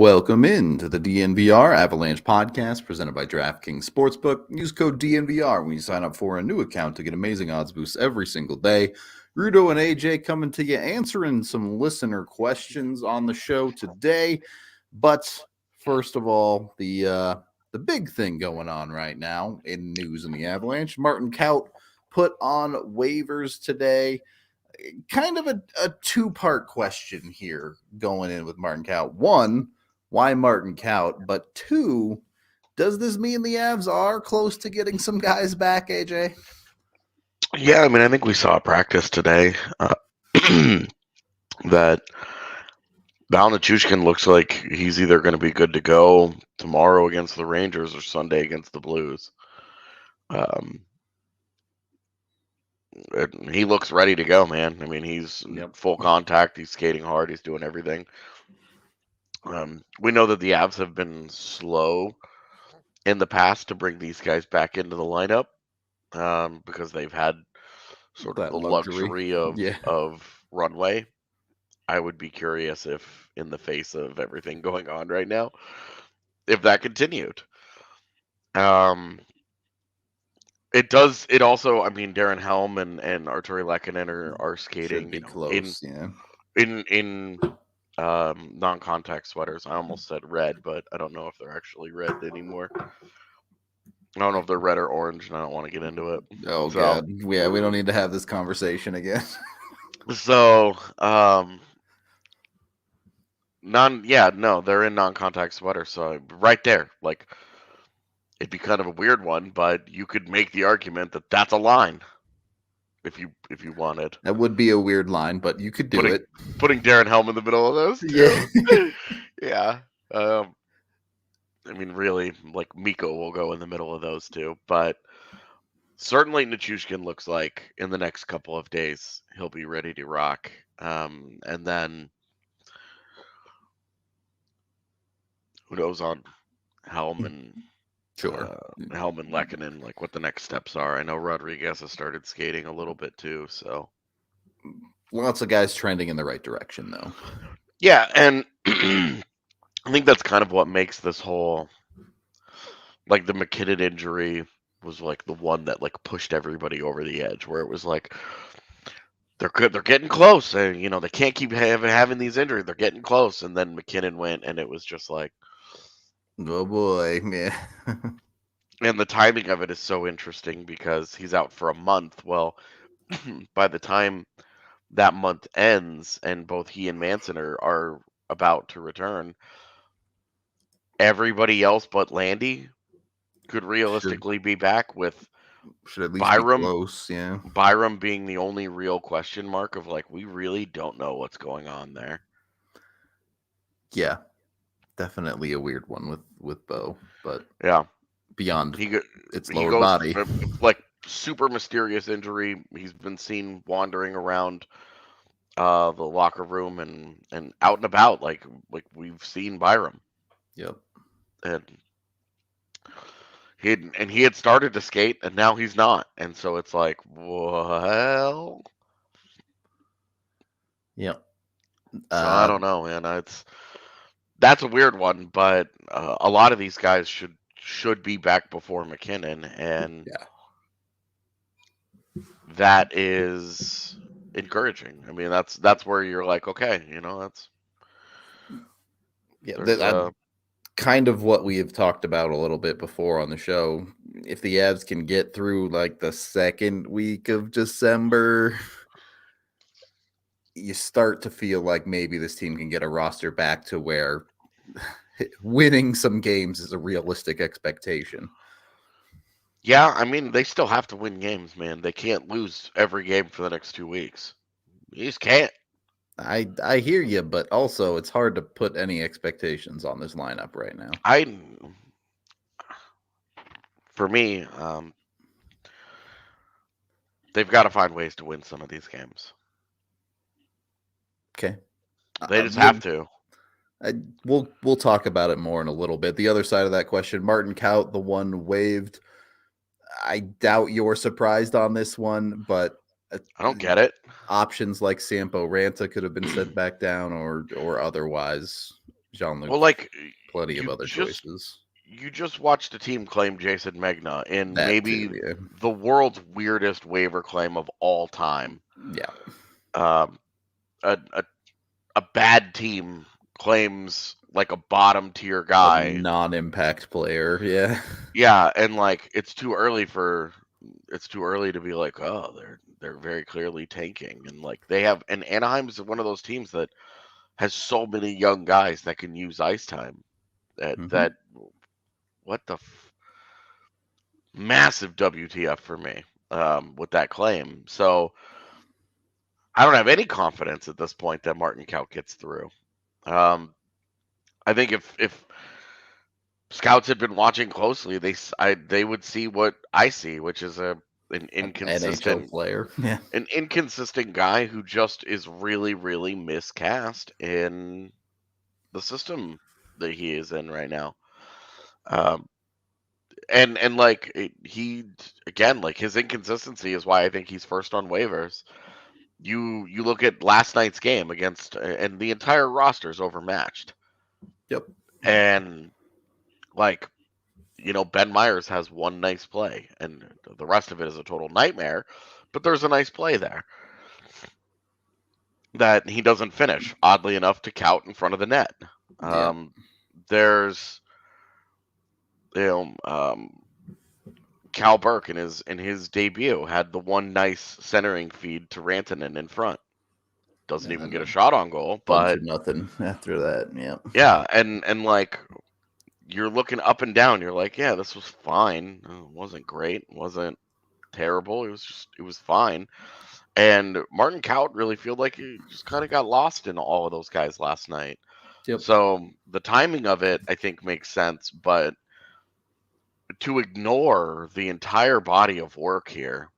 Welcome in to the DNVR Avalanche Podcast presented by DraftKings Sportsbook. Use code DNVR when you sign up for a new account to get amazing odds boosts every single day. Rudo and AJ coming to you answering some listener questions on the show today. But first of all, the big thing going on right now in news in the Avalanche, Martin Kaut put on waivers today. Kind of a two-part question here going in with Martin Kaut. One, why Martin Kaut? But two, does this mean the Avs are close to getting some guys back, AJ? Yeah, I mean, I think we saw a practice today that Nichushkin looks like he's either going to be good to go tomorrow against the Rangers or Sunday against the Blues. He looks ready to go, man. I mean, he's full contact. He's skating hard. He's doing everything. We know that the Avs have been slow in the past to bring these guys back into the lineup because they've had sort of the luxury of runway. I would be curious if, in the face of everything going on right now, if that continued. It does. It also, I mean, Darren Helm and Arturi Lehkonen are skating close, in non-contact sweaters. I almost said red, but I don't know if they're actually red anymore. I don't know if they're red or orange, and I don't want to get into it. Oh, God. Yeah, we don't need to have this conversation again. So, they're in non-contact sweaters. So right there, like, it'd be kind of a weird one, but you could make the argument that that's a line if you wanted. That would be a weird line, but you could do it. Putting Darren Helm in the middle of those? Yeah. Yeah. I mean, really, like, Mikko will go in the middle of those two, but certainly Nichushkin looks like in the next couple of days he'll be ready to rock. And then who knows on Helm and Helm and Lehkonen, like what the next steps are. I know Rodriguez has started skating a little bit too, so lots of guys trending in the right direction, though. Yeah, and I think that's kind of what makes this whole, like, the McKinnon injury was like the one that like pushed everybody over the edge, where it was like they're getting close, and they can't keep having these injuries. They're getting close, and then McKinnon went, and it was just like, oh boy, yeah. And the timing of it is so interesting because he's out for a month. Well, by the time that month ends and both he and Manson are about to return, everybody else but Landy could realistically be back, with should at least Byram, be close, yeah. Byram being the only real question mark of, like, we really don't know what's going on there. Yeah, definitely a weird one with Bo, but yeah, beyond its lower body, like, super mysterious injury. He's been seen wandering around the locker room and out and about, like we've seen Byram. Yep. And he had started to skate, and now he's not, and so it's like, well, yep. So I don't know, man. That's a weird one, but a lot of these guys should be back before McKinnon, and that is encouraging. I mean, that's where you're like, okay, that's kind of what we have talked about a little bit before on the show. If the Avs can get through like the second week of December, you start to feel like maybe this team can get a roster back to where winning some games is a realistic expectation. Yeah, I mean, they still have to win games, man. They can't lose every game for the next 2 weeks. You just can't. I hear you, but also it's hard to put any expectations on this lineup right now. For me, they've got to find ways to win some of these games. Okay. They just have to. We'll talk about it more in a little bit. The other side of that question, Martin Kaut, the one waived. I doubt you're surprised on this one, but I don't get it. Options like Sampo Ranta could have been sent back down or otherwise. Jean-Luc, Well, like plenty of other choices. You just watched a team claim Jason Megna in That maybe too, yeah. the world's weirdest waiver claim of all time. Yeah. Um, a bad team claims like a bottom tier guy, a non-impact player. Yeah. Yeah, and like it's too early to be like, oh, they're very clearly tanking, and like they have, and Anaheim's one of those teams that has so many young guys that can use ice time. That what the massive WTF for me with that claim. So I don't have any confidence at this point that Martin Kaut gets through. I think if scouts had been watching closely, they would see what I see, which is an inconsistent NHL player. Yeah. An inconsistent guy who just is really, really miscast in the system that he is in right now. And like he again, like his inconsistency is why I think he's first on waivers. You look at last night's game against, and the entire roster is overmatched. Yep. And like, Ben Myers has one nice play, and the rest of it is a total nightmare. But there's a nice play there that he doesn't finish, oddly enough, to Kaut in front of the net. There's, Cal Burke in his debut had the one nice centering feed to Rantanen in front. Doesn't even get a shot on goal, but nothing after that. Yeah. Yeah, and like you're looking up and down, you're like, yeah, this was fine. It wasn't great, it wasn't terrible. It was fine. And Martin Kaut really feel like he just kind of got lost in all of those guys last night. Yep. So the timing of it, I think, makes sense, but to ignore the entire body of work here,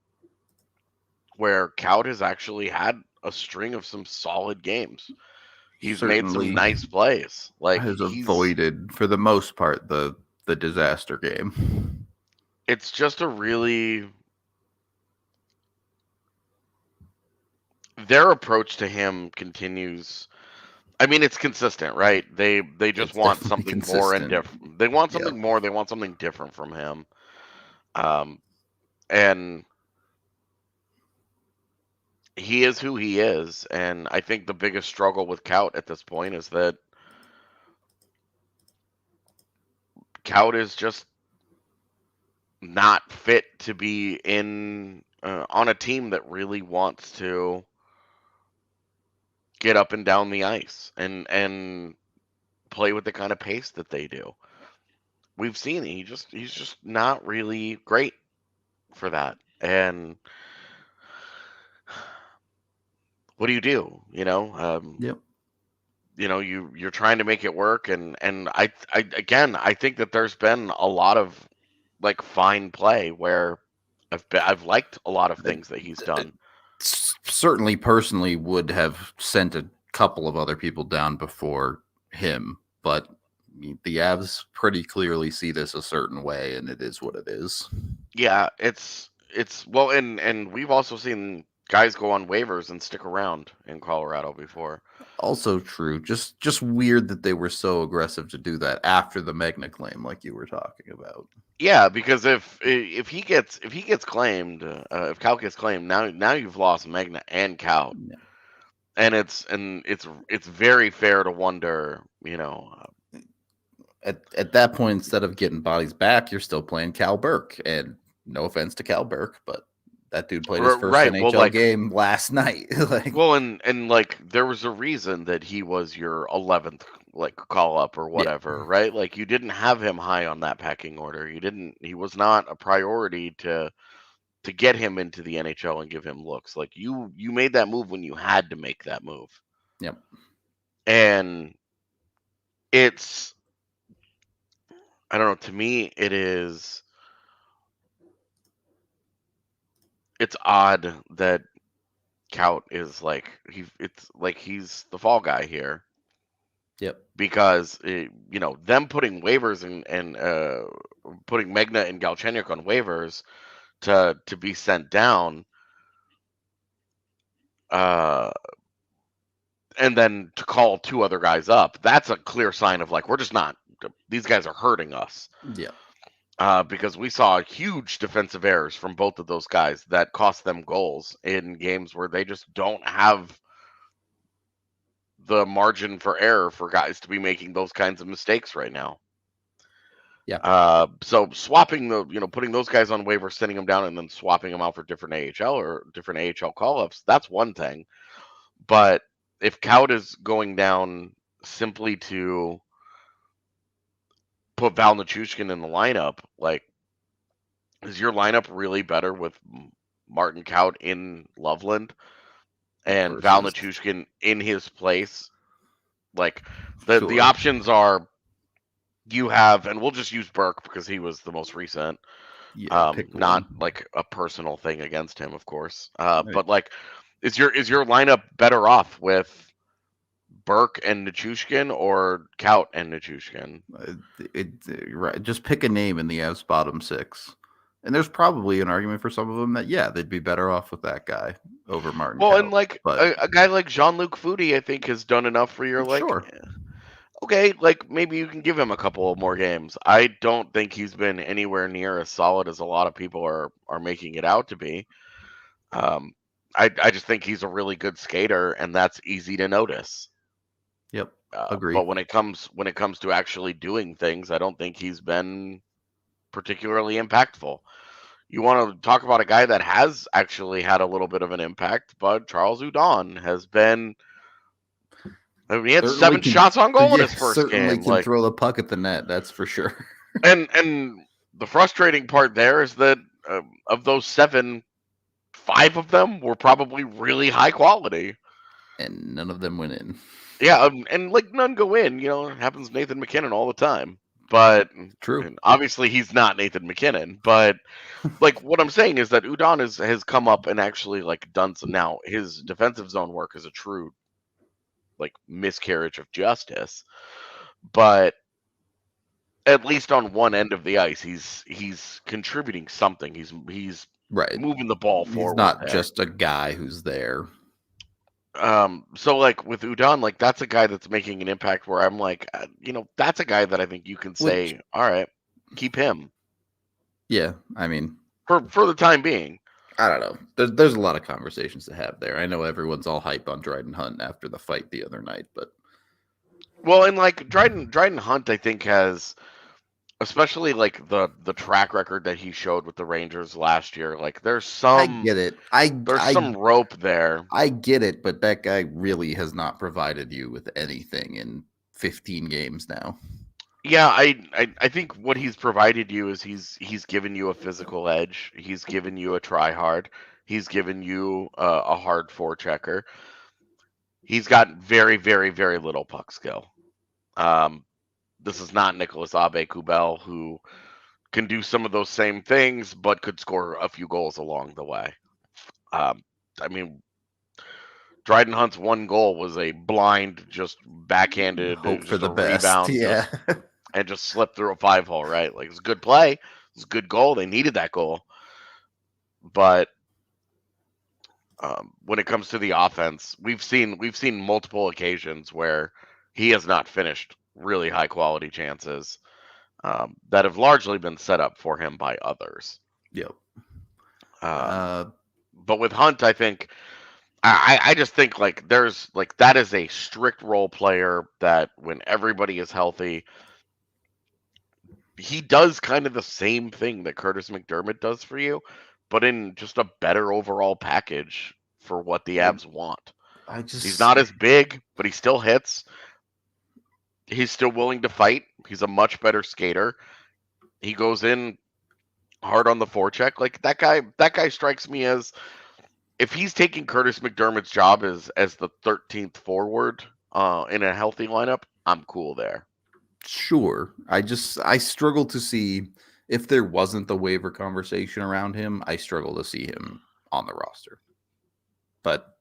where Kaut has actually had a string of some solid games. He's made some nice plays. Like has avoided, for the most part, the disaster game. It's just a really their approach to him continues. I mean, it's consistent, right? They just want something more and different. They want something more. They want something different from him. And he is who he is. And I think the biggest struggle with Kaut at this point is that Kaut is just not fit to be in on a team that really wants to get up and down the ice and play with the kind of pace that they do. We've seen it. He's just not really great for that. And what do? Yep. You're trying to make it work, and I think that there's been a lot of like fine play where I've liked a lot of things that he's done. Certainly, personally, would have sent a couple of other people down before him, but the Avs pretty clearly see this a certain way, and it is what it is. Yeah, it's well, and we've also seen guys go on waivers and stick around in Colorado before. Also true. Just weird that they were so aggressive to do that after the Megna claim, like you were talking about. Yeah, because if he gets claimed, if Kaut gets claimed, now you've lost Megna and Kaut, and it's very fair to wonder, At that point, instead of getting bodies back, you're still playing Cal Burke, and no offense to Cal Burke, but that dude played his first NHL game last night. And like there was a reason that he was your 11th like call up or whatever, right? Like you didn't have him high on that pecking order. He was not a priority to get him into the NHL and give him looks. Like you made that move when you had to make that move. Yep. And it's, I don't know, to me it's odd that Kaut is like it's like he's the fall guy here. Yep. Because them putting waivers and putting Megna and Galchenyuk on waivers to be sent down and then to call 2 other guys up, that's a clear sign of like, we're just not, these guys are hurting us. Yeah. Because we saw huge defensive errors from both of those guys that cost them goals in games where they just don't have the margin for error for guys to be making those kinds of mistakes right now. Yeah. So swapping putting those guys on waivers, sending them down, and then swapping them out for different AHL or different AHL call-ups, that's one thing. But if Kaut is going down simply to put Val Nichushkin in the lineup, like, is your lineup really better with Martin Kaut in Loveland and Val Nichushkin in his place? Like, the options are, you have, and we'll just use Burke because he was the most recent. Yeah, not like a personal thing against him, of course. But like, is your lineup better off with Burke and Nichushkin or Kaut and Nichushkin? Right. Just pick a name in the Avs bottom 6. And there's probably an argument for some of them that, yeah, they'd be better off with that guy over Martin Kaut. And like, a guy like Jean-Luc Foudy, I think, has done enough for your, like, sure. Okay, like, maybe you can give him a couple more games. I don't think he's been anywhere near as solid as a lot of people are making it out to be. I just think he's a really good skater, and that's easy to notice. Yep, agree. But when it comes to actually doing things, I don't think he's been particularly impactful. You want to talk about a guy that has actually had a little bit of an impact, but Charles Hudon has been. I mean, he had 7 shots on goal in his first game. Certainly can throw the puck at the net, that's for sure. And the frustrating part there is that of those 7, 5 of them were probably really high quality, and none of them went in. Yeah, and like, none go in. It happens to Nathan MacKinnon all the time. But true. Obviously, he's not Nathan MacKinnon. But like, what I'm saying is that Hudon has come up and actually, like, done some. Now his defensive zone work is a true, like, miscarriage of justice, but at least on one end of the ice, he's contributing something. He's right, moving the ball forward. He's not just a guy who's there. So like with Hudon, like, that's a guy that's making an impact where I'm like, that's a guy that I think you can say, all right, keep him. Yeah, I mean, for the time being. I don't know. There's a lot of conversations to have there. I know everyone's all hype on Dryden Hunt after the fight the other night, but and like Dryden Hunt, I think, has, especially like the track record that he showed with the Rangers last year. Like, there's some. I get it. There's some rope there. I get it, but that guy really has not provided you with anything in 15 games now. Yeah, I think what he's provided you is he's given you a physical edge. He's given you a try hard. He's given you a hard forechecker. He's got very, very, very little puck skill. This is not Nicolas Aube-Kubel, who can do some of those same things, but could score a few goals along the way. I mean, Dryden Hunt's one goal was a blind, just backhanded, hope for the rebound, best, yeah, and just slipped through a 5-hole, right? Like, it's a good play, it's a good goal. They needed that goal, but when it comes to the offense, we've seen multiple occasions where he has not finished really high quality chances that have largely been set up for him by others. Yep. But with Hunt, I think I just think, like, there's, like, that is a strict role player that when everybody is healthy, he does kind of the same thing that Curtis McDermott does for you, but in just a better overall package for what the Avs want. He's not as big, but he still hits. He's still willing to fight. He's a much better skater. He goes in hard on the forecheck. Like, that guy strikes me as, if he's taking Curtis McDermott's job as the 13th forward in a healthy lineup, I'm cool there. Sure. I struggle to see, if there wasn't the waiver conversation around him, I struggle to see him on the roster. But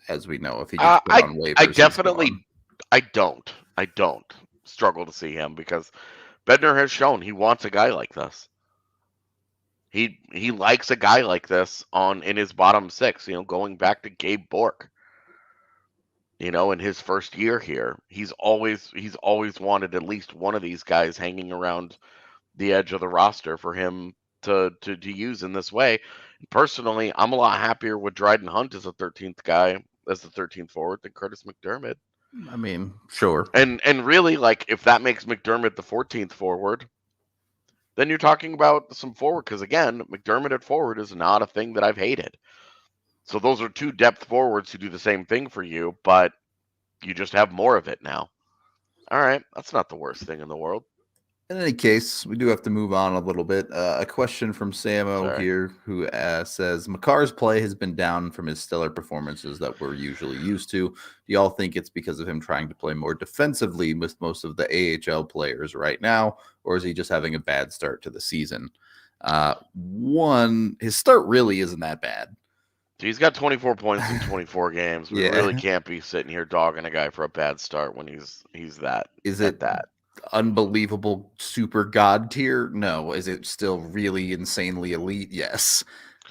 as we know, if he gets put on waivers, I don't struggle to see him, because Bednar has shown he wants a guy like this. He likes a guy like this in his bottom 6, going back to Gabe Bourque. In his first year here, he's always wanted at least one of these guys hanging around the edge of the roster for him to use in this way. Personally, I'm a lot happier with Dryden Hunt as the 13th forward than Curtis McDermott. I mean, sure. And really, like, if that makes McDermott the 14th forward, then you're talking about some forward, because again, McDermott at forward is not a thing that I've hated. So those are two depth forwards who do the same thing for you, but you just have more of it now. All right, that's not the worst thing in the world. In any case, we do have to move on a little bit. A question from Samo here, who says, Makar's play has been down from his stellar performances that we're usually used to. Do y'all think it's because of him trying to play more defensively with most of the AHL players right now, or is he just having a bad start to the season? His start really isn't that bad. He's got 24 points in 24 games. We really can't be sitting here dogging a guy for a bad start when he's that. Is it that unbelievable super god tier? No. Is it still really insanely elite? Yes.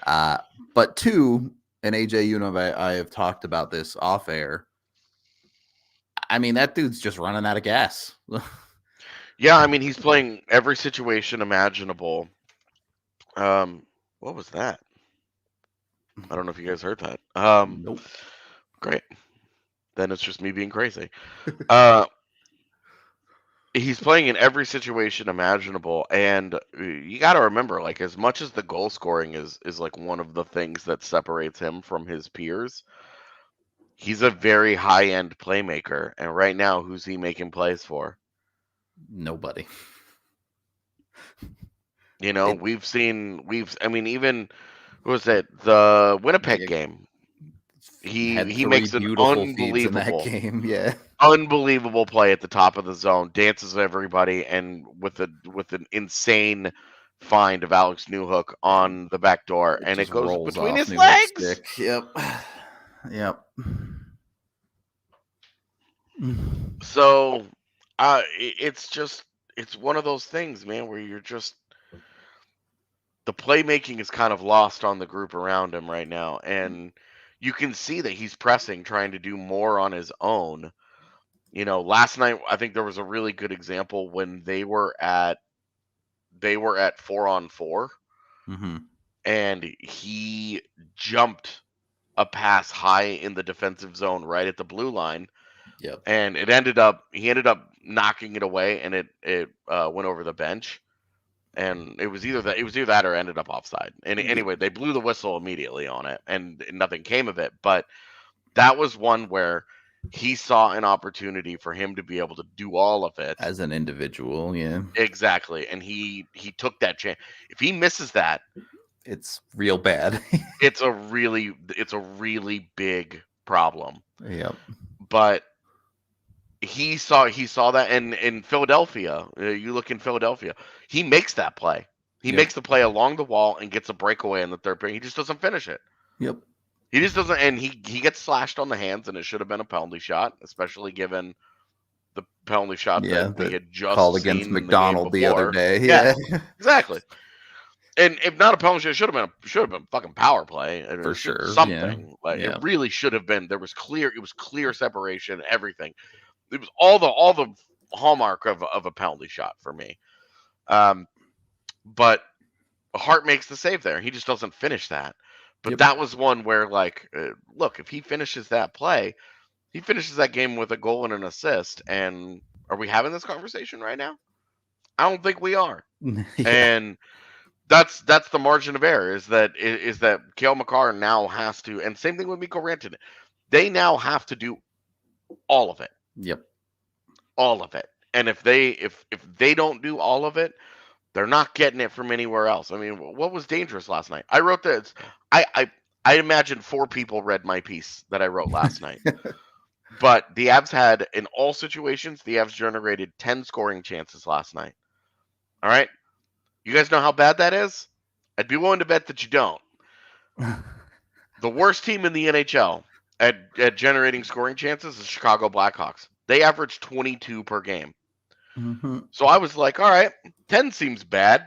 But two, and AJ, you know, I have talked about this off air. I mean, that dude's just running out of gas. Yeah, I mean, he's playing every situation imaginable. What was that? I don't know if you guys heard that. Nope. Great. Then it's just me being crazy. He's playing in every situation imaginable, and you got to remember, like, as much as the goal scoring is like one of the things that separates him from his peers, he's a very high-end playmaker, and right now, who's he making plays for? Nobody. You know, even, who was it? The Winnipeg game. He makes an unbelievable game, yeah. Unbelievable play at the top of the zone, dances everybody, and with an insane find of Alex Newhook on the back door, and it goes between his legs. Stick. Yep. So, it's one of those things, man, where you're just, the playmaking is kind of lost on the group around him right now, and you can see that he's pressing, trying to do more on his own. You know, last night I think there was a really good example when they were at 4-on-4, and he jumped a pass high in the defensive zone right at the blue line. Yep. And he ended up knocking it away, and it went over the bench. And it was either that or ended up offside. And anyway, they blew the whistle immediately on it, and nothing came of it. But that was one where he saw an opportunity for him to be able to do all of it as an individual. Yeah, exactly. And he took that chance. If he misses that, it's real bad. it's a really big problem. Yep. But he saw that, and in Philadelphia, you look in Philadelphia, he makes that play. He makes the play along the wall and gets a breakaway in the third period. He just doesn't finish it. Yep. He just doesn't, and he gets slashed on the hands, and it should have been a penalty shot, especially given the penalty shot that we had just called against McDonald the other day. Yeah, exactly. And if not a penalty shot, it should have been fucking power play for sure. Something it really should have been. It was clear separation, everything. It was all the hallmark of a penalty shot for me. But Hart makes the save there. He just doesn't finish that. But that was one where, like, look, if he finishes that play, he finishes that game with a goal and an assist. And are we having this conversation right now? I don't think we are. And that's the margin of error, is that Cale Makar now has to, and same thing with Mikko Rantanen. They now have to do all of it. Yep. All of it. And if they don't do all of it, they're not getting it from anywhere else. I mean, what was dangerous last night? I wrote this. I imagine 4 people read my piece that I wrote last night. But the Avs had, in all situations, the Avs generated 10 scoring chances last night. All right? You guys know how bad that is? I'd be willing to bet that you don't. The worst team in the NHL at generating scoring chances is Chicago Blackhawks. They average 22 per game. So I was like, all right, 10 seems bad.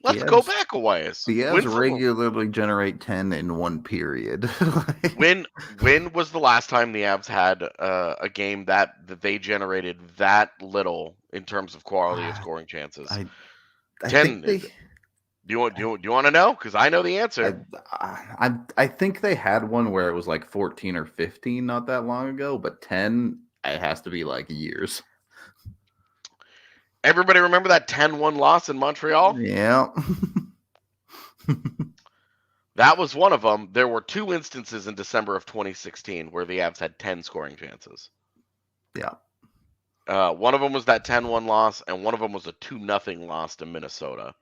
Let's go back a ways. The Avs regularly generate 10 in one period. When was the last time the Avs had a game that they generated that little in terms of quality of scoring chances? I 10. Think do you want to know? Because I know the answer. I think they had one where it was like 14 or 15 not that long ago, but 10, it has to be like years. Everybody remember that 10-1 loss in Montreal? Yeah. That was one of them. There were 2 instances in December of 2016 where the Avs had 10 scoring chances. Yeah. One of them was that 10-1 loss, and one of them was a 2-0 loss to Minnesota,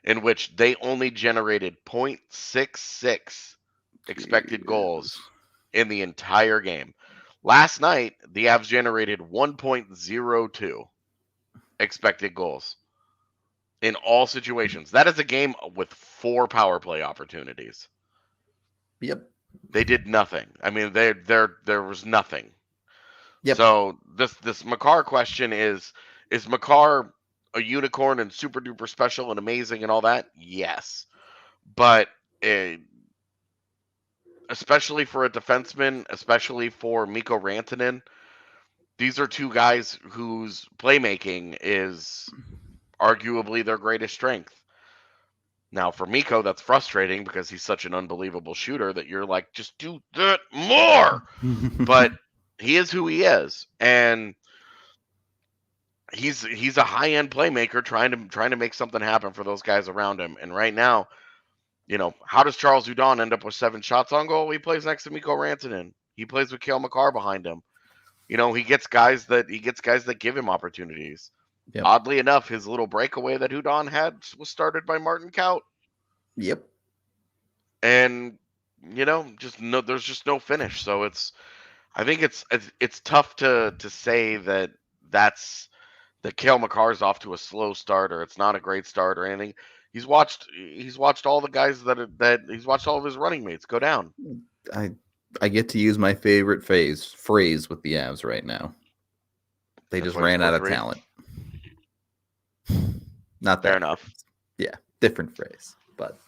in which they only generated .66 expected goals in the entire game. Last night, the Avs generated 1.02 expected goals in all situations. That is a game with 4 power play opportunities. Yep. They did nothing. I mean, there was nothing. Yep. So this Makar question is Makar a unicorn and super duper special and amazing and all that? Yes. But especially for a defenseman, especially for Mikko Rantanen, these are 2 guys whose playmaking is arguably their greatest strength. Now, for Mikko, that's frustrating because he's such an unbelievable shooter that you're like, just do that more. But he is who he is, and he's a high-end playmaker trying to make something happen for those guys around him. And right now, how does Charles Hudon end up with 7 shots on goal? He plays next to Mikko Rantanen. He plays with Cale Makar behind him. He gets guys that give him opportunities. Yep. Oddly enough, his little breakaway that Hudon had was started by Martin Kaut. Yep. And there's just no finish. So I think it's tough to say that Cale Makar's off to a slow start or it's not a great start or anything. He's watched all the guys that he's watched all of his running mates go down. I get to use my favorite phrase with the Avs right now. They just ran out of talent. Not that fair enough. Yeah, different phrase. But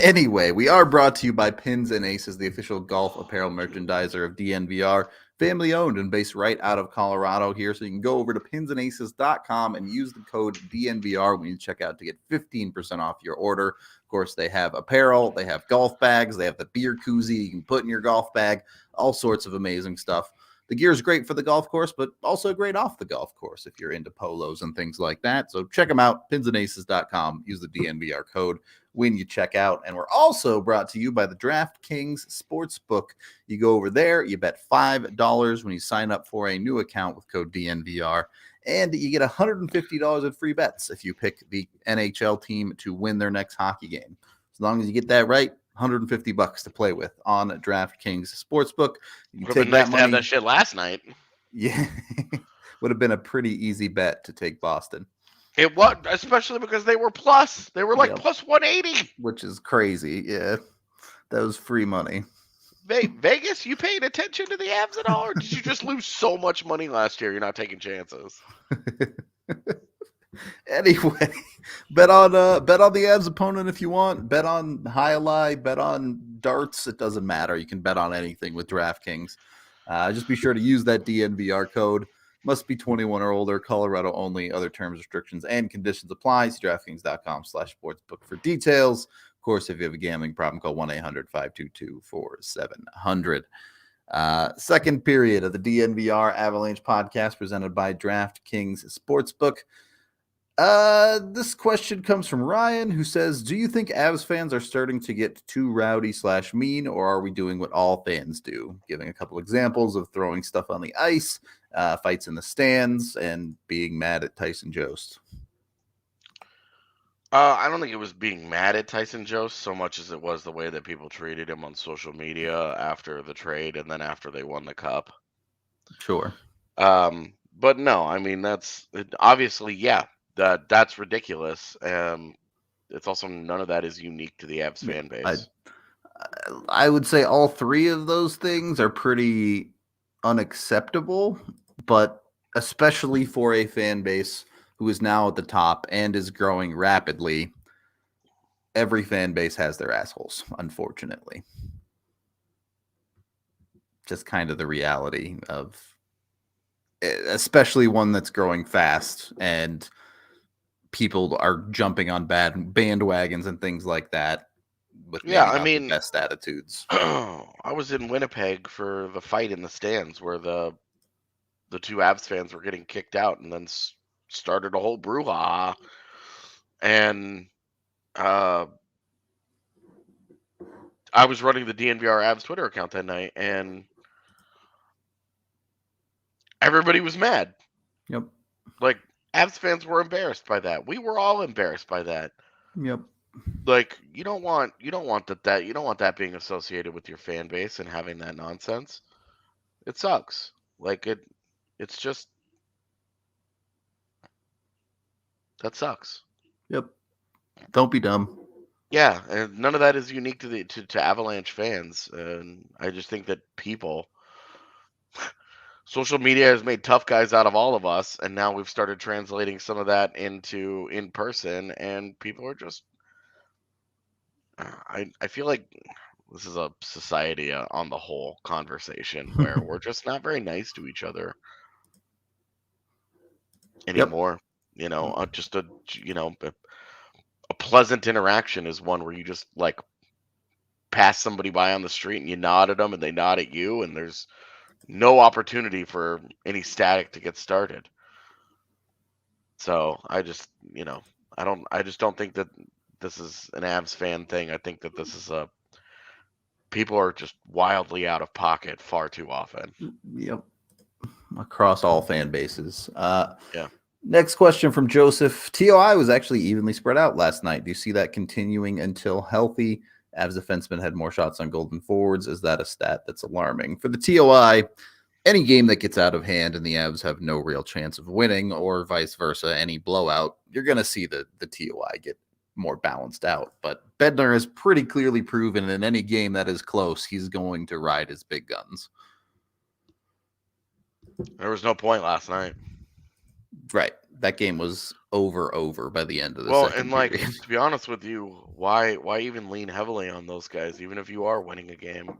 anyway, we are brought to you by Pins and Aces, the official golf apparel merchandiser of DNVR. Family owned and based right out of Colorado here. So you can go over to pinsandaces.com and use the code DNVR when you check out to get 15% off your order. Of course, they have apparel, they have golf bags, they have the beer koozie you can put in your golf bag, all sorts of amazing stuff. The gear is great for the golf course, but also great off the golf course if you're into polos and things like that. So check them out, pinsandaces.com. Use the DNVR code when you check out. And we're also brought to you by the DraftKings Sportsbook. You go over there, you bet $5 when you sign up for a new account with code DNVR, and you get $150 in free bets if you pick the NHL team to win their next hockey game. As long as you get that right, $150 to play with on DraftKings Sportsbook. You can take that money. To have that shit last night. Yeah, would have been a pretty easy bet to take Boston. It was, especially because they were plus. They were like plus 180, which is crazy. Yeah, that was free money. Vegas, you paying attention to the Avs at all, or did you just lose so much money last year? You're not taking chances. Anyway, bet on the Avs opponent if you want. Bet on highlight, bet on darts. It doesn't matter. You can bet on anything with DraftKings. Just be sure to use that DNVR code. Must be 21 or older. Colorado only. Other terms, restrictions, and conditions apply. See DraftKings.com/sportsbook for details. Of course, if you have a gambling problem, call 1-800-522-4700. Second period of the DNVR Avalanche podcast presented by DraftKings Sportsbook. This question comes from Ryan, who says, do you think Avs fans are starting to get too rowdy/mean, or are we doing what all fans do? Giving a couple examples of throwing stuff on the ice, fights in the stands, and being mad at Tyson Jost. I don't think it was being mad at Tyson Jost so much as it was the way that people treated him on social media after the trade and then after they won the cup. Sure. But no, I mean, that's obviously, yeah. That's ridiculous. It's also none of that is unique to the Avs fan base. I would say all three of those things are pretty unacceptable, but especially for a fan base who is now at the top and is growing rapidly, every fan base has their assholes, unfortunately. Just kind of the reality of, especially one that's growing fast and people are jumping on bad bandwagons and things like that with maybe not the best attitudes. I was in Winnipeg for the fight in the stands where the two Avs fans were getting kicked out and then started a whole brouhaha. And I was running the DNVR Avs Twitter account that night, and everybody was mad. Yep. Like, Avs fans were embarrassed by that. We were all embarrassed by that. Yep. Like, you don't want that being associated with your fan base and having that nonsense. It sucks. Like, it's just, that sucks. Yep. Don't be dumb. Yeah, and none of that is unique to Avalanche fans. And I just think that social media has made tough guys out of all of us, and now we've started translating some of that into in person, and people are just. I feel like this is a society on the whole conversation where we're just not very nice to each other anymore. Yep. Just a pleasant interaction is one where you just like pass somebody by on the street and you nod at them and they nod at you, and there's no opportunity for any static to get started. So I just, I just don't think that this is an Avs fan thing. I think that this is people are just wildly out of pocket far too often. Yep. Across all fan bases. Yeah. Next question from Joseph. TOI was actually evenly spread out last night. Do you see that continuing until healthy? Avs defensemen had more shots on goal than forwards. Is that a stat that's alarming? For the TOI, any game that gets out of hand and the Avs have no real chance of winning, or vice versa, any blowout, you're going to see the TOI get more balanced out. But Bednar has pretty clearly proven in any game that is close, he's going to ride his big guns. There was no point last night. Right. That game was over by the end of the second period. To be honest with you, why even lean heavily on those guys? Even if you are winning a game,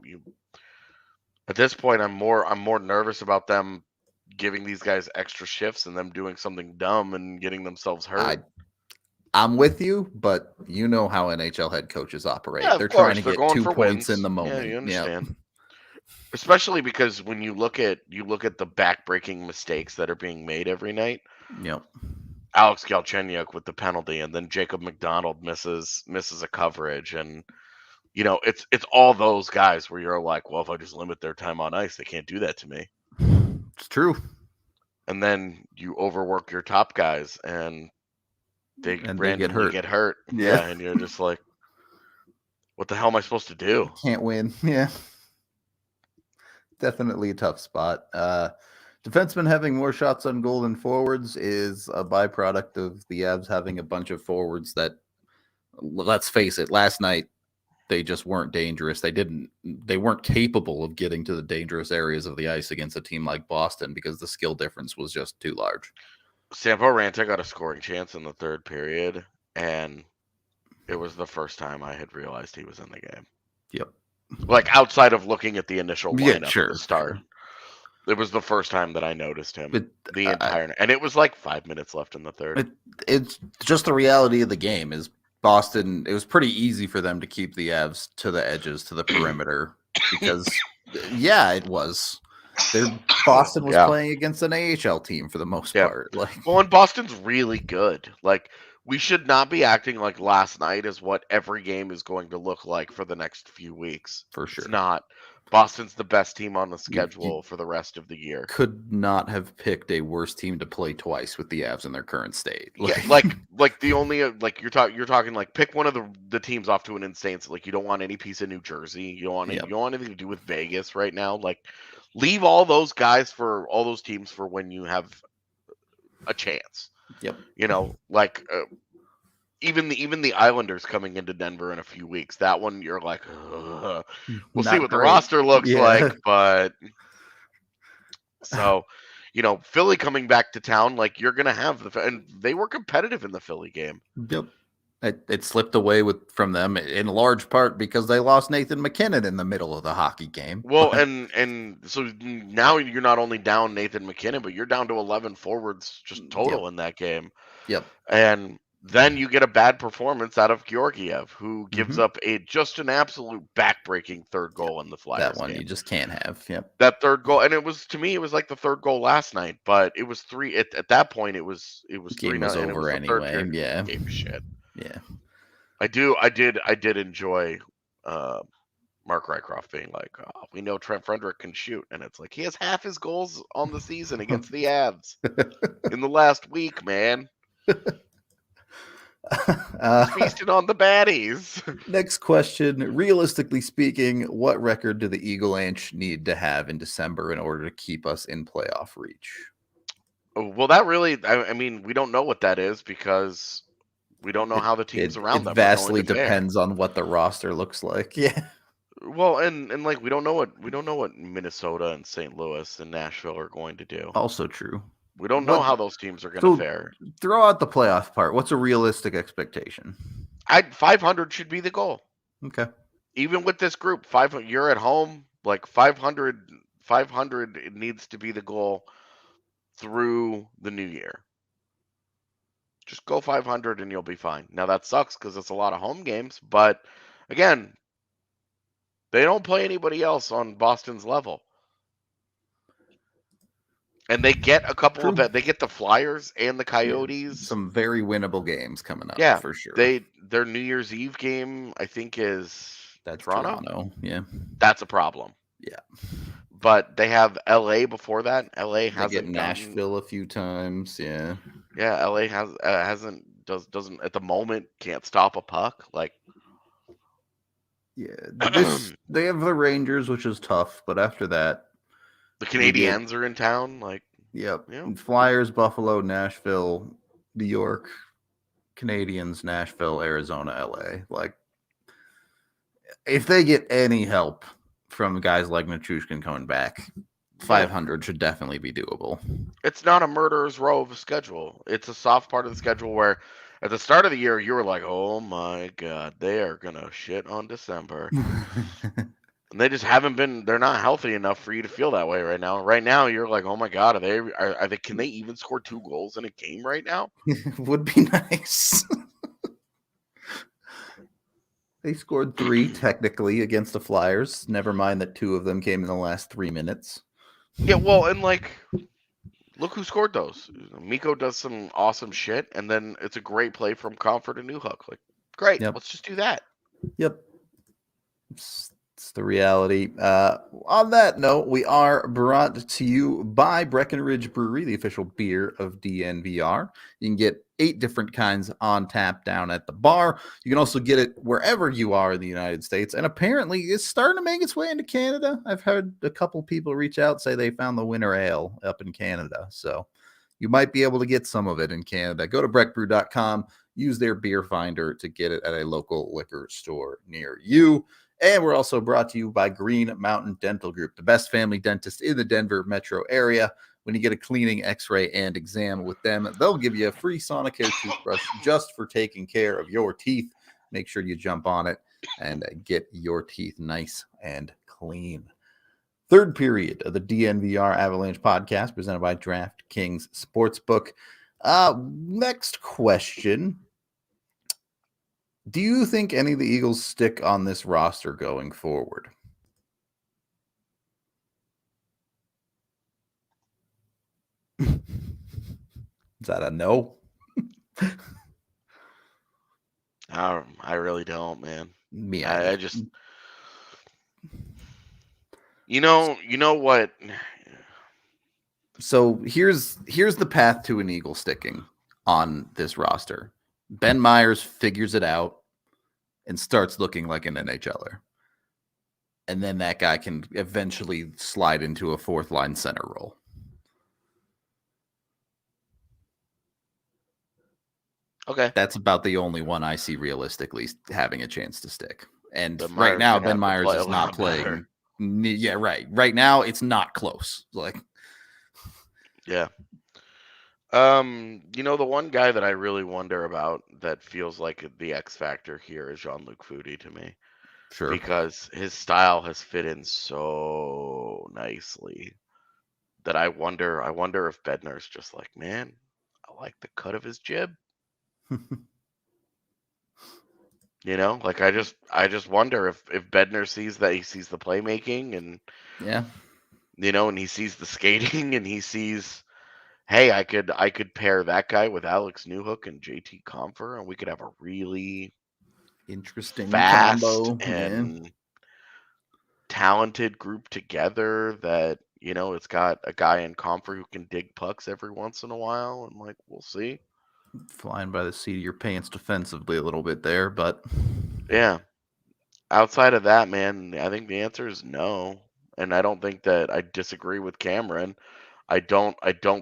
at this point, I'm more nervous about them giving these guys extra shifts and them doing something dumb and getting themselves hurt. I'm with you, but you know how NHL head coaches operate. Yeah, they're trying to get 2 points wins in the moment. Yeah, you understand. Yep. Especially because when you look at the backbreaking mistakes that are being made every night. Yep. Alex Galchenyuk with the penalty, and then Jacob McDonald misses a coverage, and it's all those guys where you're like, well, if I just limit their time on ice, they can't do that to me. It's true. And then you overwork your top guys, and they randomly get hurt. Yeah, and you're just like, what the hell am I supposed to do? Can't win. Yeah. Definitely a tough spot. Defensemen having more shots on goal than forwards is a byproduct of the Avs having a bunch of forwards that, let's face it, last night they just weren't dangerous. They weren't capable of getting to the dangerous areas of the ice against a team like Boston because the skill difference was just too large. Sampo Ranta got a scoring chance in the third period, and it was the first time I had realized he was in the game. Yep. Like, outside of looking at the initial lineup at the start. It was the first time that I noticed him the entire night. And it was like 5 minutes left in the third. It's just the reality of the game is Boston, it was pretty easy for them to keep the Avs to the edges, to the perimeter, because, it was. Boston was playing against an AHL team for the most part. And Boston's really good. Like, we should not be acting like last night is what every game is going to look like for the next few weeks. For sure. It's not. Boston's the best team on the schedule for the rest of the year. Could not have picked a worse team to play twice with the Avs in their current state. Like the only you're talking like pick one of the teams off to an insane. Like, you don't want any piece of New Jersey. You don't want you don't want anything to do with Vegas right now. Like, leave all those guys for all those teams for when you have a chance. Yep. Even the Islanders coming into Denver in a few weeks. That one, you're like, we'll see what the roster looks like. But so, Philly coming back to town, like you're gonna have and they were competitive in the Philly game. Yep. It slipped away from them in large part because they lost Nathan McKinnon in the middle of the hockey game. Well, and so now you're not only down Nathan McKinnon, but you're down to 11 forwards just total in that game. Yep. And then you get a bad performance out of Georgiev, who gives up just an absolute backbreaking third goal in the Flyers That one game. you just can't have. Yep. That third goal, and it was like the third goal last night, but it was 3 at that point. It was game 3-0, was and it over was anyway. Yeah. Game of shit. Yeah. I did enjoy Mark Rycroft being like, oh, we know Trent Frederick can shoot, and it's like he has half his goals on the season against the Avs in the last week, man. Feasted on the baddies. Next question. Realistically speaking, what record do the Avalanche need to have in December in order to keep us in playoff reach? Well, that really, I mean, we don't know what that is because we don't know how the teams around them. It vastly depends on what the roster looks like. Yeah. Well, and like we don't know what Minnesota and St. Louis and Nashville are going to do. Also true. We don't know how those teams are going to fare. Throw out the playoff part. What's a realistic expectation? 500 should be the goal. Okay. Even with this group, 500. You're at home, like 500. 500 it needs to be the goal through the new year. Just go 500 and you'll be fine. Now that sucks because it's a lot of home games, but again, they don't play anybody else on Boston's level. And they get a couple of that. They get the Flyers and the Coyotes. Some very winnable games coming up. Yeah, for sure. Their New Year's Eve game, I think, is Toronto. Yeah, that's a problem. Yeah, but they have LA before that. LA hasn't get Nashville a few times. Yeah, LA doesn't at the moment can't stop a puck. Like, yeah, they have the Rangers, which is tough, but after that. The Canadiens are in town, like yep. Flyers, Buffalo, Nashville, New York, Canadiens, Nashville, Arizona, LA. Like, if they get any help from guys like Nichushkin coming back, 500 should definitely be doable. It's not a murderer's row of a schedule. It's a soft part of the schedule where at the start of the year you were like, "Oh my God, they are gonna shit on December." And they just haven't been. They're not healthy enough for you to feel that way right now. Right now, you're like, "Oh my God, are they? Can they even score 2 goals in a game right now?" Would be nice. They scored 3 technically against the Flyers. Never mind that 2 of them came in the last 3 minutes. Yeah, well, and like, look who scored those. Mikko does some awesome shit, and then it's a great play from Comfort and Newhook. Like, great, let's just do that. Yep. It's the reality. On that note, we are brought to you by Breckenridge Brewery, the official beer of DNVR. You can get 8 different kinds on tap down at the bar. You can also get it wherever you are in the United States. And apparently it's starting to make its way into Canada. I've heard a couple people reach out, say they found the winter ale up in Canada. So you might be able to get some of it in Canada. Go to breckbrew.com, use their beer finder to get it at a local liquor store near you. And we're also brought to you by Green Mountain Dental Group, the best family dentist in the Denver metro area. When you get a cleaning, x-ray, and exam with them, they'll give you a free Sonicare toothbrush just for taking care of your teeth. Make sure you jump on it and get your teeth nice and clean. Third period of the DNVR Avalanche Podcast presented by DraftKings Sportsbook. Next question. Do you think any of the Eagles stick on this roster going forward? Is that a no? I really don't, man. I just, you know what? So here's the path to an Eagle sticking on this roster. Ben Myers figures it out and starts looking like an NHLer. And then that guy can eventually slide into a 4th line center role. Okay. That's about the only one I see realistically having a chance to stick. And right now, Ben Myers is not playing. Yeah, right. Right now, it's not close. Like, Yeah. The one guy that I really wonder about that feels like the X factor here is Jean-Luc Foudy to me, Sure. because his style has fit in so nicely that I wonder if Bednar's just like, man, I like the cut of his jib. Like I just wonder if Bednar sees that, he sees the playmaking and Yeah. and he sees the skating and he sees, hey, I could pair that guy with Alex Newhook and JT Compher and we could have a really Interesting fast combo. and talented group together that, it's got a guy in Compher who can dig pucks every once in a while, and like we'll see. Flying by the seat of your pants defensively a little bit there, but Yeah. Outside of that, man, I think the answer is no. And I don't think that I disagree with Cameron. I don't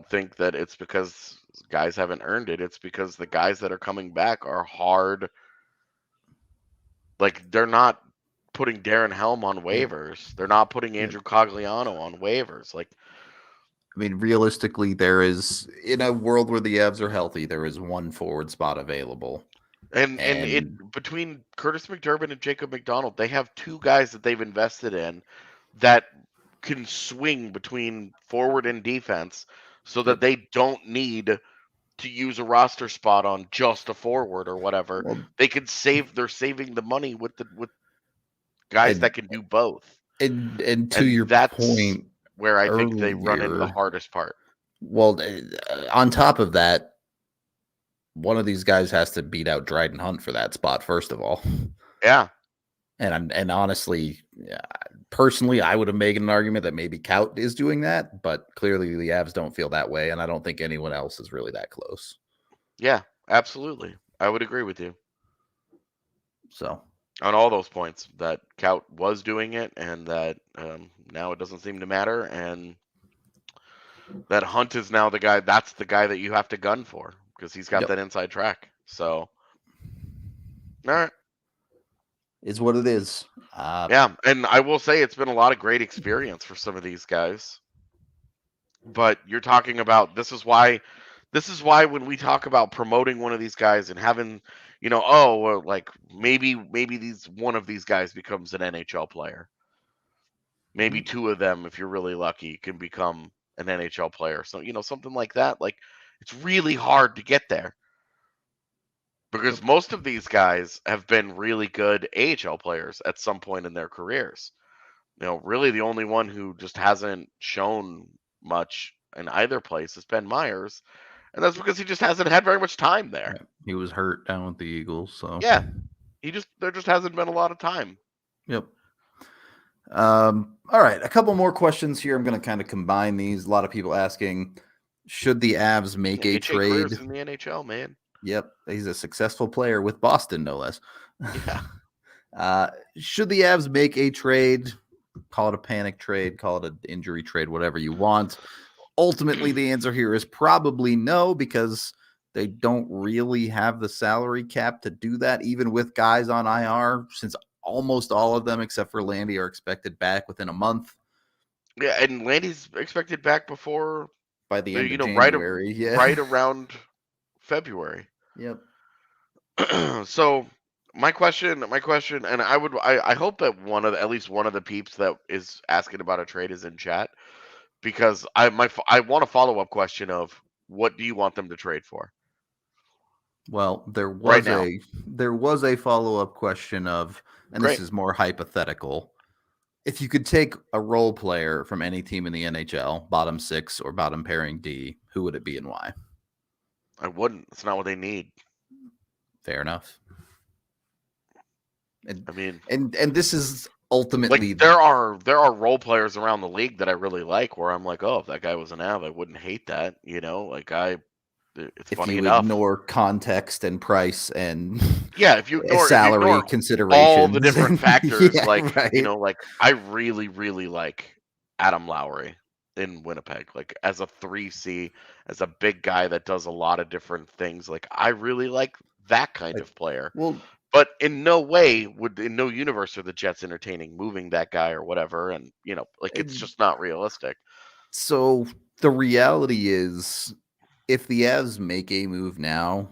think that it's because guys haven't earned it. It's because the guys that are coming back are hard. Like they're not putting Darren Helm on waivers. They're not putting Andrew Cogliano on waivers. Like, I mean, realistically, there is, in a world where the Avs are healthy, there is one forward spot available. And it between Curtis McDermott and Jacob McDonald, they have two guys that they've invested in that can swing between forward and defense, so that they don't need to use a roster spot on just a forward or whatever. Well, they can they're saving the money with guys that can do both. And to your point, where I think they run into the hardest part. Well, on top of that, one of these guys has to beat out Dryden Hunt for that spot, first of all. Yeah. And honestly, personally, I would have made an argument that maybe Kaut is doing that, but clearly the Avs don't feel that way, and I don't think anyone else is really that close. Yeah, absolutely. I would agree with you. So, on all those points, that Kaut was doing it, and that now it doesn't seem to matter, and that Hunt is now the guy. That's the guy that you have to gun for, because he's got that inside track. So, all right. Is what it is. Yeah, and I will say it's been a lot of great experience for some of these guys. But you're talking about, this is why when we talk about promoting one of these guys and having, like maybe one of these guys becomes an NHL player. Maybe two of them, if you're really lucky, can become an NHL player. So, something like that. Like, it's really hard to get there, because most of these guys have been really good AHL players at some point in their careers. Really the only one who just hasn't shown much in either place is Ben Myers, and that's because he just hasn't had very much time there. Yeah, he was hurt down with the Eagles, so yeah, there just hasn't been a lot of time. Yep. All right, a couple more questions here. I'm going to kind of combine these. A lot of people asking, should the Avs make a trade in the NHL, man? Yep, he's a successful player with Boston, no less. Yeah. Should the Avs make a trade? Call it a panic trade, call it an injury trade, whatever you want. Ultimately, the answer here is probably no, because they don't really have the salary cap to do that, even with guys on IR, since almost all of them, except for Landy, are expected back within a month. Yeah, and Landy's expected back by the end of January. Right around February. Yep. So my question, and I hope that at least one of the peeps that is asking about a trade is in chat, because I want a follow-up question of, what do you want them to trade for? Well, there was a follow-up question of, and this is more hypothetical, if you could take a role player from any team in the NHL, bottom six or bottom pairing D, who would it be and why? I wouldn't. It's not what they need. Fair enough. I mean, and this is ultimately, like, there are role players around the league that I really like, where I'm like, oh, if that guy was an Av, I wouldn't hate that. Like it's if funny you enough. Ignore context and price and if you ignore salary considerations, all the different factors, like I really, really like Adam Lowry in Winnipeg, like as a 3C, as a big guy that does a lot of different things. Like, I really like that kind of player. Well, but in no universe are the Jets entertaining moving that guy or whatever, and it's just not realistic. So the reality is, if the Avs make a move now,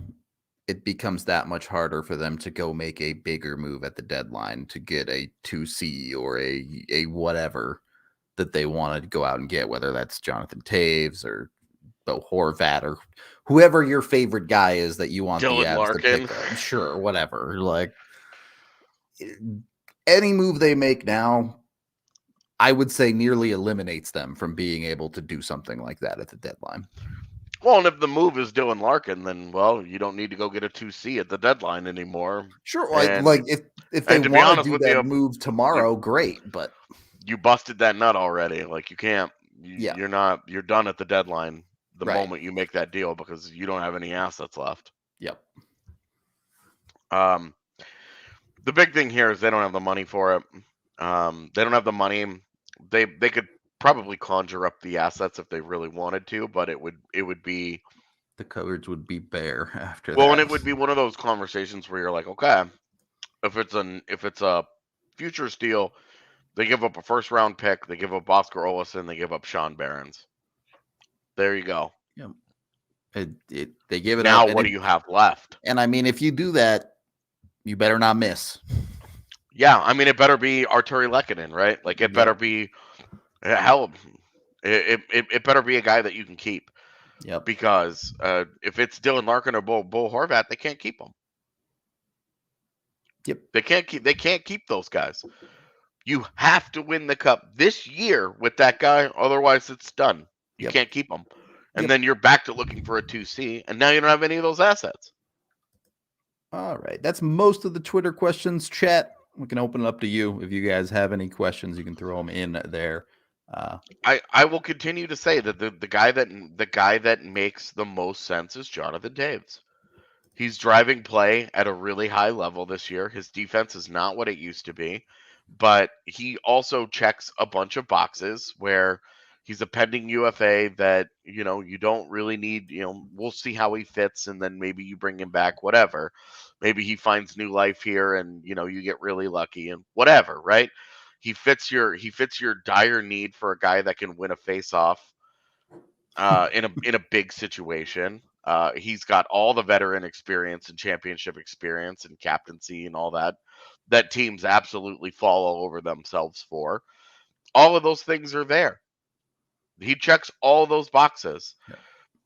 it becomes that much harder for them to go make a bigger move at the deadline to get a 2C or a whatever that they want to go out and get, whether that's Jonathan Taves or Bo Horvat or whoever your favorite guy is that you want Dylan the Avs Larkin. to pick up. Sure, whatever. Like, any move they make now, I would say nearly eliminates them from being able to do something like that at the deadline. Well, and if the move is Dylan Larkin, then, well, you don't need to go get a 2C at the deadline anymore. Sure, like if they want to do that move tomorrow, great, but you busted that nut already. Like, you can't. You're done at the deadline the moment you make that deal because you don't have any assets left. Yep. The big thing here is they don't have the money for it. They don't have the money. They could probably conjure up the assets if they really wanted to, but it would be, the cupboards would be bare after that. Well, and it would be one of those conversations where you're like, okay, if it's a futures deal, they give up a first round pick, they give up Oscar Olesen, they give up Sean Behrens. There you go. Yeah. They give it now. up. What do you have left? And I mean, if you do that, you better not miss. Yeah, I mean, it better be Arturi Lehkonen, right? Like, it better be, hell, it better be a guy that you can keep. Yep. Because if it's Dylan Larkin or Bo Horvat, they can't keep them. Yep. They can't keep those guys. You have to win the cup this year with that guy, otherwise it's done. You can't keep them. And then you're back to looking for a 2C, and now you don't have any of those assets. All right. That's most of the Twitter questions. Chat, we can open it up to you. If you guys have any questions, you can throw them in there. I will continue to say that the guy that makes the most sense is Jonathan Taves. He's driving play at a really high level this year. His defense is not what it used to be, but he also checks a bunch of boxes where he's a pending UFA that, you don't really need, we'll see how he fits, and then maybe you bring him back, whatever. Maybe he finds new life here and, you get really lucky and whatever, right? He fits your dire need for a guy that can win a face-off in a big situation. He's got all the veteran experience and championship experience and captaincy and all that teams absolutely fall all over themselves for. All of those things are there. He checks all those boxes. Yeah.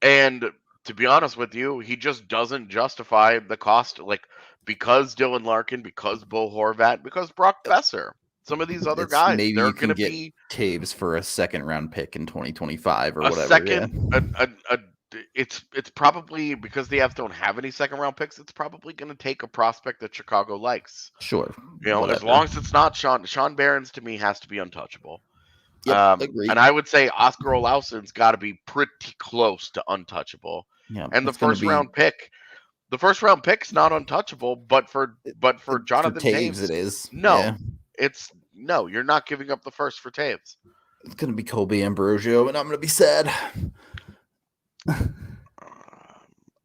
And to be honest with you, he just doesn't justify the cost. Like, because Dylan Larkin, because Bo Horvat, because Brock Besser, some of these other guys, maybe they're you can going to get be Taves for a second round pick in 2025 or a whatever. second. It's probably, because the Avs don't have any second round picks, it's probably going to take a prospect that Chicago likes. Sure. As long as it's not Sean Behrens, to me, has to be untouchable. Yep, agreed. And I would say Oscar Olausen's got to be pretty close to untouchable. Yeah, and the first round pick's not untouchable, but for Jonathan Taves, it is. No, you're not giving up the first for Taves. It's going to be Colby Ambrosio, and I'm going to be sad.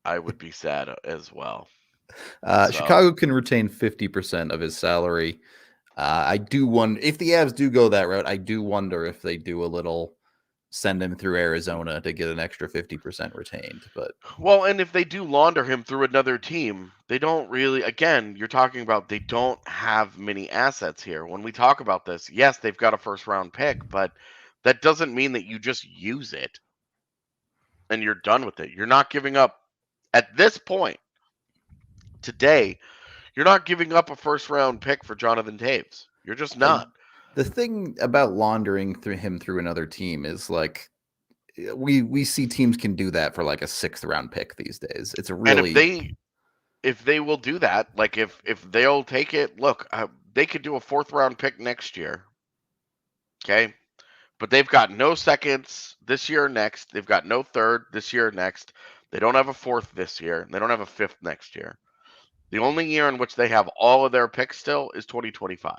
I would be sad as well. Chicago can retain 50% of his salary. I do wonder if the Avs do go that route. I do wonder if they do a little send him through Arizona to get an extra 50% retained. But and if they do launder him through another team, they don't really. Again, you're talking about they don't have many assets here. When we talk about this, yes, they've got a first round pick, but that doesn't mean that you just use it and you're done with it. You're not giving up at this point today. You're not giving up a first round pick for Jonathan Taves. You're just not. The thing about laundering him through another team is, like, we see teams can do that for like a 6th round pick these days. It's a really, and if they will do that, like if they'll take it, look, they could do a 4th round pick next year. Okay. But they've got no seconds this year or next. They've got no 3rd this year or next. They don't have a 4th this year. They don't have a 5th next year. The only year in which they have all of their picks still is 2025.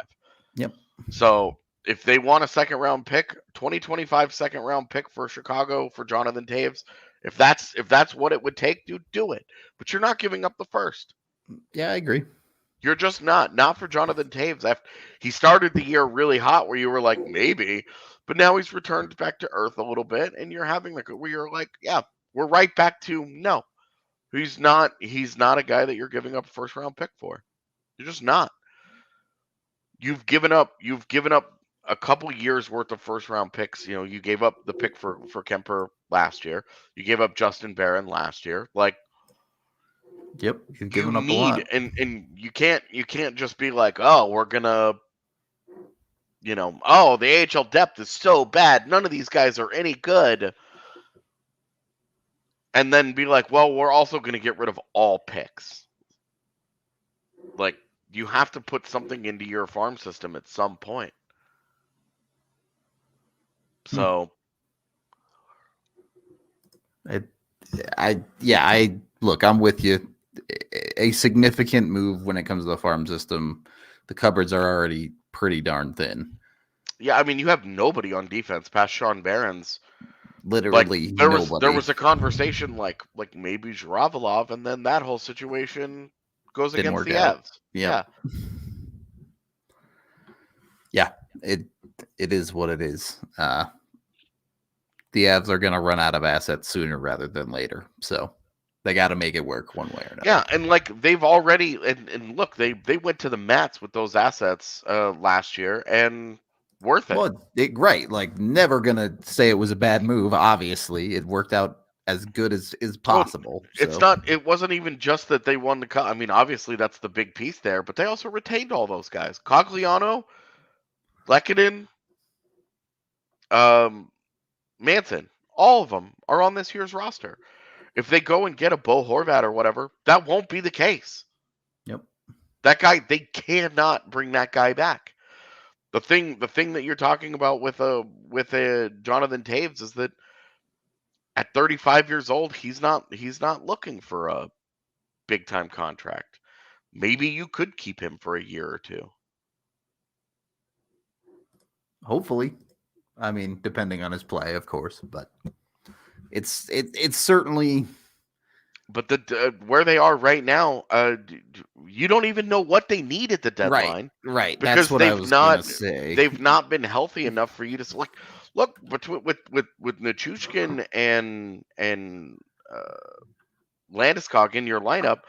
Yep. So if they want a 2nd round pick, 2025 2nd round pick for Chicago for Jonathan Taves, if that's what it would take, do it. But you're not giving up the first. Yeah, I agree. You're just not for Jonathan Taves. He started the year really hot where you were like, maybe, But now he's returned back to earth a little bit, and you're having where you're like, yeah, we're right back to no. He's not a guy that you're giving up a first round pick for. You're just not. You've given up a couple years worth of first round picks. You gave up the pick for Kemper last year. You gave up Justin Barron last year. Like, yep, you've given up a lot. And you can't just be like, oh, we're gonna, oh, the AHL depth is so bad, none of these guys are any good, and then be like, well, we're also gonna get rid of all picks. Like, you have to put something into your farm system at some point. So, look, I'm with you. A significant move when it comes to the farm system. The cupboards are already pretty darn thin. Yeah, I mean, you have nobody on defense past Sean Barron's. Literally, nobody. There was a conversation like maybe Zhiravalov, and then that whole situation goes against the Avs. Yeah. Yeah, it is what it is. The Avs are going to run out of assets sooner rather than later, so they got to make it work one way or another. Yeah, and like they've already and look, they went to the mats with those assets last year, and worth it. Well, right, like never going to say it was a bad move. Obviously, it worked out as good as is possible. Well, it wasn't even just that they won the cup. I mean, obviously that's the big piece there, but they also retained all those guys. Cogliano, Lehkonen, Manson, all of them are on this year's roster. If they go and get a Bo Horvat or whatever, that won't be the case. Yep. That guy, they cannot bring that guy back. The thing that you're talking about with Jonathan Toews is that at 35 years old, he's not looking for a big time contract. Maybe you could keep him for a year or two. Hopefully. I mean, depending on his play, of course, but it's certainly. But where they are right now, you don't even know what they need at the deadline. Right. Because that's what I was going to say. They've not been healthy enough for you to look. Between with Nichushkin and Landeskog in your lineup,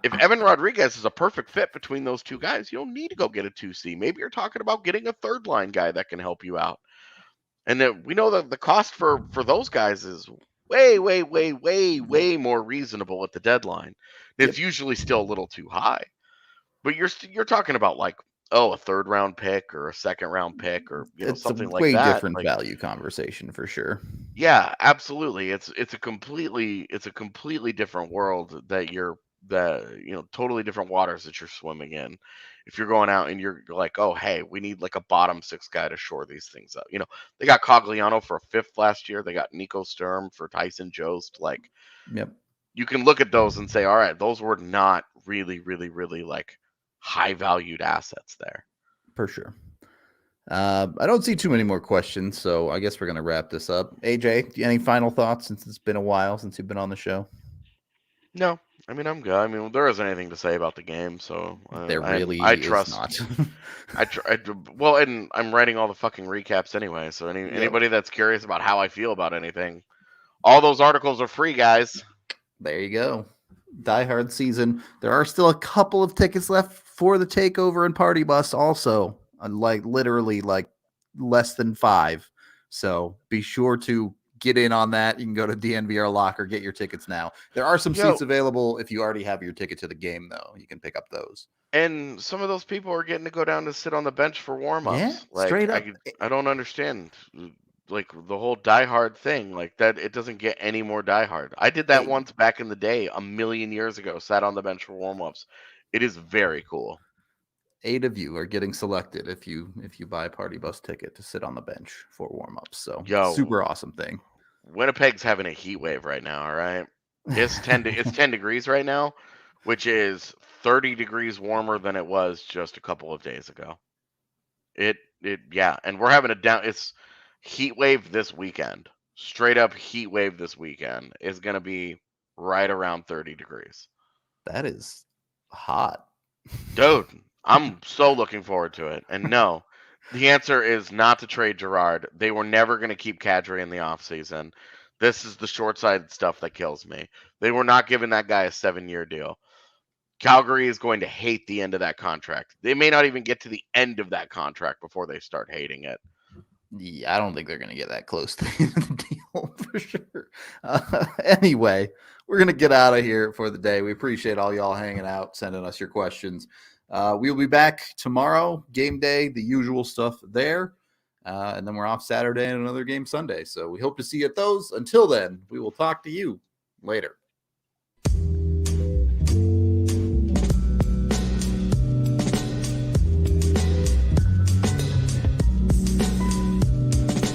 if Evan Rodriguez is a perfect fit between those two guys, you don't need to go get a 2C. Maybe you're talking about getting a third line guy that can help you out. And we know that the cost for those guys is way more reasonable at the deadline. It's usually still a little too high, but you're talking about like, a third round pick or a second round pick or something like that. It's a way different value conversation for sure. Yeah, absolutely. It's a completely different world totally different waters that you're swimming in. If you're going out and you're like, oh, hey, we need like a bottom six guy to shore these things up. They got Cogliano for a fifth last year. They got Nico Sturm for Tyson Jost. Like, you can look at those and say, all right, those were not really, really, really like high valued assets there. For sure. I don't see too many more questions, so I guess we're going to wrap this up. AJ, any final thoughts since it's been a while since you've been on the show? No, I mean, I'm good. I mean, there isn't anything to say about the game, so I trust. Well, and I'm writing all the fucking recaps anyway. So anybody that's curious about how I feel about anything, all those articles are free, guys. There you go. Die Hard season. There are still a couple of tickets left for the takeover and party bus. Also, literally less than 5. So be sure to get in on that. You can go to DNVR Locker, get your tickets now. There are some seats available if you already have your ticket to the game, though. You can pick up those. And some of those people are getting to go down to sit on the bench for warm-ups. Yeah, straight up. I don't understand, like, the whole Die Hard thing. Like, that, it doesn't get any more Die Hard. I did that once back in the day, a million years ago, sat on the bench for warm-ups. It is very cool. 8 of you are getting selected if you buy a party bus ticket to sit on the bench for warm-ups. So, super awesome thing. Winnipeg's having a heat wave right now, all right? It's 10 degrees right now, which is 30 degrees warmer than it was just a couple of days ago. And we're having it's heat wave this weekend. Straight up heat wave this weekend is going to be right around 30 degrees. That is hot. Dude, I'm so looking forward to it. And no, The answer is not to trade Girard. They were never going to keep Kadri in the offseason. This is the short-sighted stuff that kills me. They were not giving that guy a 7-year deal. Calgary is going to hate the end of that contract. They may not even get to the end of that contract before they start hating it. Yeah, I don't think they're going to get that close to the deal for sure. Anyway, we're going to get out of here for the day. We appreciate all y'all hanging out, sending us your questions. We'll be back tomorrow, game day, the usual stuff there. And then we're off Saturday and another game Sunday. So we hope to see you at those. Until then, we will talk to you later.